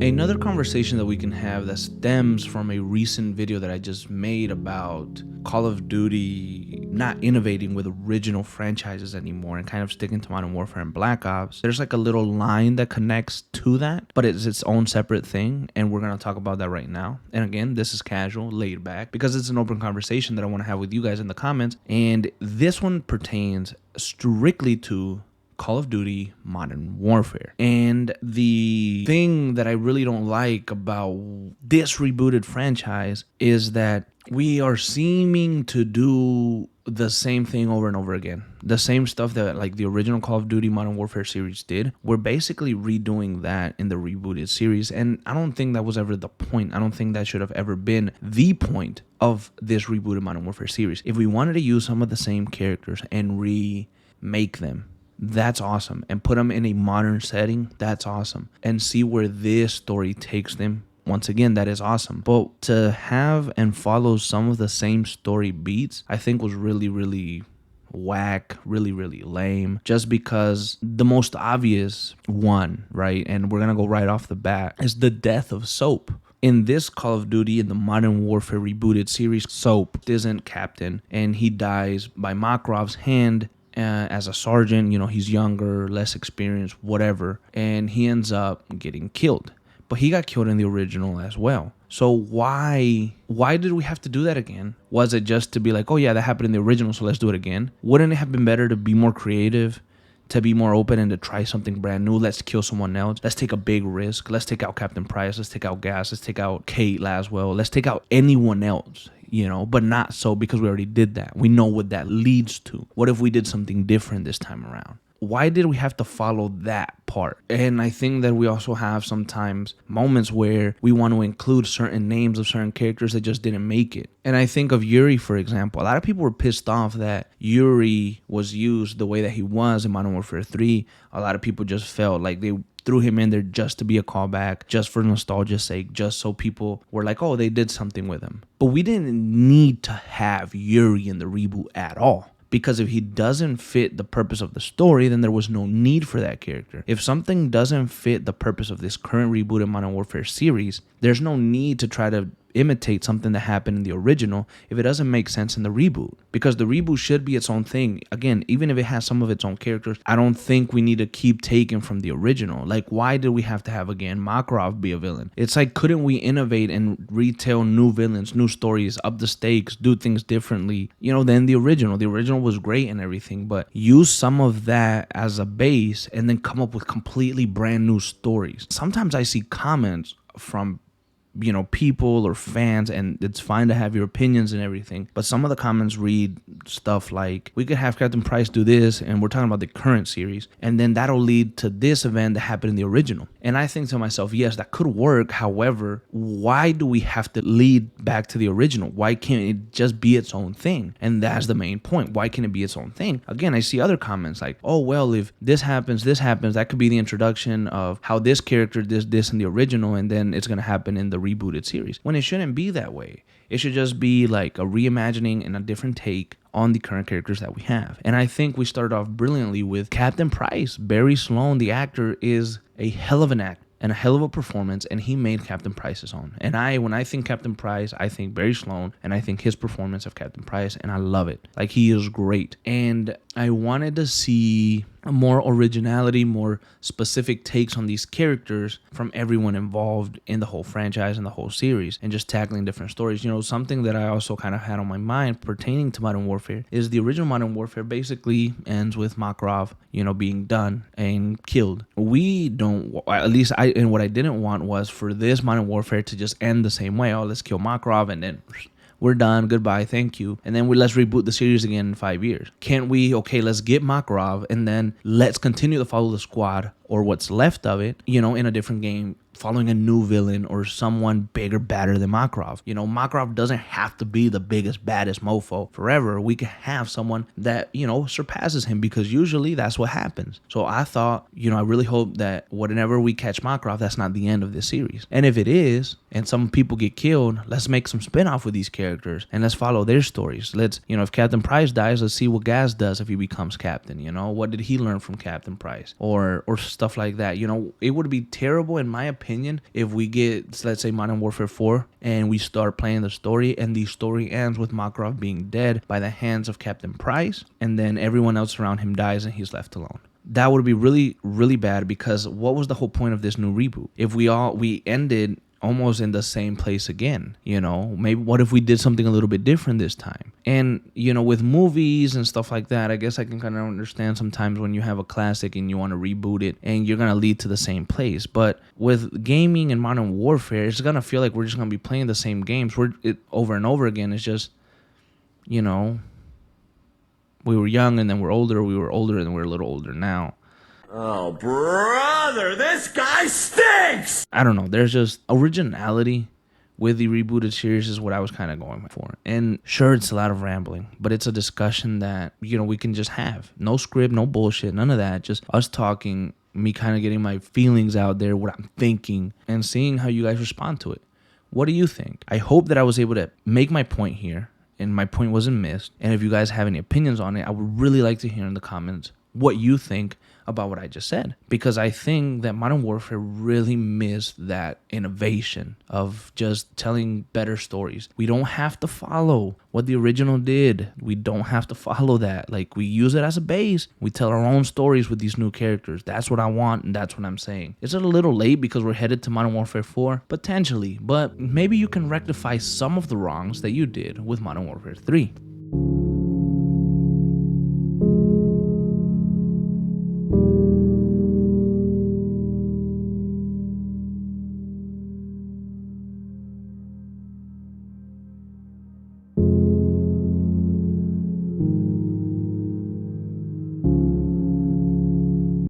Another conversation that we can have that stems from a recent video that I just made about Call of Duty not innovating with original franchises anymore and kind of sticking to Modern Warfare and Black Ops. There's like a little line that connects to that, but it's its own separate thing, and we're going to talk about that right now. And again, this is casual, laid back, because it's an open conversation that I want to have with you guys in the comments, and this one pertains strictly to Call of Duty Modern Warfare. And the thing that I really don't like about this rebooted franchise is that we are seeming to do the same thing over and over again. The same stuff that like the original Call of Duty Modern Warfare series did. We're basically redoing that in the rebooted series. And I don't think that was ever the point. I don't think that should have ever been the point of this rebooted Modern Warfare series. If we wanted to use some of the same characters and remake them, that's awesome. And put them in a modern setting, that's awesome. And see where this story takes them. Once again, that is awesome. But to have and follow some of the same story beats, I think was really, really whack, really, really lame. Just because the most obvious one, right? And we're going to go right off the bat, is the death of Soap. In this Call of Duty, in the Modern Warfare rebooted series, Soap isn't captain, and he dies by Makarov's hand. As a sergeant, he's younger, less experienced, whatever, and he ends up getting killed. But he got killed in the original as well. So why did we have to do that again? Was it just to be like, oh yeah, that happened in the original, so let's do it again? Wouldn't it have been better to be more creative, to be more open and to try something brand new? Let's kill someone else. Let's take a big risk. Let's take out Captain Price. Let's take out Gas. Let's take out Kate Laswell. Let's take out anyone else. But not so, because we already did that. We know what that leads to. What if we did something different this time around? Why did we have to follow that part? And I think that we also have sometimes moments where we want to include certain names of certain characters that just didn't make it. And I think of Yuri, for example. A lot of people were pissed off that Yuri was used the way that he was in Modern Warfare 3. A lot of people just felt like they threw him in there just to be a callback, just for nostalgia's sake, just so people were like, oh, they did something with him. But we didn't need to have Yuri in the reboot at all. Because if he doesn't fit the purpose of the story, then there was no need for that character. If something doesn't fit the purpose of this current rebooted Modern Warfare series, there's no need to try to imitate something that happened in the original if it doesn't make sense in the reboot. Because the reboot should be its own thing. Again, even if it has some of its own characters, I don't think we need to keep taking from the original. Like, why did we have to have, again, Makarov be a villain? It's like, couldn't we innovate and retell new villains, new stories, up the stakes, do things differently, than the original? The original was great and everything, but use some of that as a base and then come up with completely brand new stories. Sometimes I see comments from people or fans, and it's fine to have your opinions and everything, but some of the comments read stuff like, we could have Captain Price do this, and we're talking about the current series, and then that'll lead to this event that happened in the original. And I think to myself, yes, that could work. However, why do we have to lead back to the original? Why can't it just be its own thing? And that's the main point. Why can't it be its own thing? Again, I see other comments like, oh, well, if this happens, that could be the introduction of how this character did this in the original, and then it's going to happen in the rebooted series, when it shouldn't be that way. It should just be like a reimagining and a different take on the current characters that we have. And I think we started off brilliantly with Captain Price. Barry Sloan, the actor, is a hell of an actor and a hell of a performance, and he made Captain Price his own. And when I think Captain Price, I think Barry Sloan, and I think his performance of Captain Price, and I love it. Like, he is great. And I wanted to see more originality, more specific takes on these characters from everyone involved in the whole franchise and the whole series, and just tackling different stories. Something that I also kind of had on my mind pertaining to Modern Warfare is the original Modern Warfare basically ends with Makarov, being done and killed. We don't, at least and what I didn't want was for this Modern Warfare to just end the same way. Oh, let's kill Makarov and then we're done, goodbye, thank you. And then let's reboot the series again in 5 years. Can't we, let's get Makarov and then let's continue to follow the squad or what's left of it, in a different game, following a new villain or someone bigger, badder than Makarov. Makarov doesn't have to be the biggest, baddest mofo forever. We can have someone that, surpasses him, because usually that's what happens. So I thought, I really hope that whenever we catch Makarov, that's not the end of this series. And if it is, and some people get killed, let's make some spin-off with these characters and let's follow their stories. Let's, if Captain Price dies, let's see what Gaz does if he becomes captain. What did he learn from Captain Price or stuff like that? It would be terrible, in my opinion, opinion if we get, let's say, Modern Warfare 4 and we start playing the story and the story ends with Makarov being dead by the hands of Captain Price, and then everyone else around him dies and he's left alone. That would be really, really bad, because what was the whole point of this new reboot? If we ended almost in the same place again, maybe what if we did something a little bit different this time? And with movies and stuff like that, I guess I can kind of understand sometimes when you have a classic and you want to reboot it and you're going to lead to the same place. But with gaming and Modern Warfare, it's going to feel like we're just going to be playing the same games over and over again. It's just, we were young and then we're older, we were older and then we're a little older now. Oh, brother, this guy stinks! I don't know. There's just originality with the rebooted series is what I was kind of going for. And sure, it's a lot of rambling, but it's a discussion that, we can just have. No script, no bullshit, none of that. Just us talking, me kind of getting my feelings out there, what I'm thinking, and seeing how you guys respond to it. What do you think? I hope that I was able to make my point here and my point wasn't missed. And if you guys have any opinions on it, I would really like to hear in the comments what you think about what I just said, because I think that Modern Warfare really missed that innovation of just telling better stories. We don't have to follow what the original did. We don't have to follow that. Like, we use it as a base. We tell our own stories with these new characters. That's what I want, and that's what I'm saying. Is it a little late because we're headed to Modern Warfare 4? Potentially, but maybe you can rectify some of the wrongs that you did with Modern Warfare 3.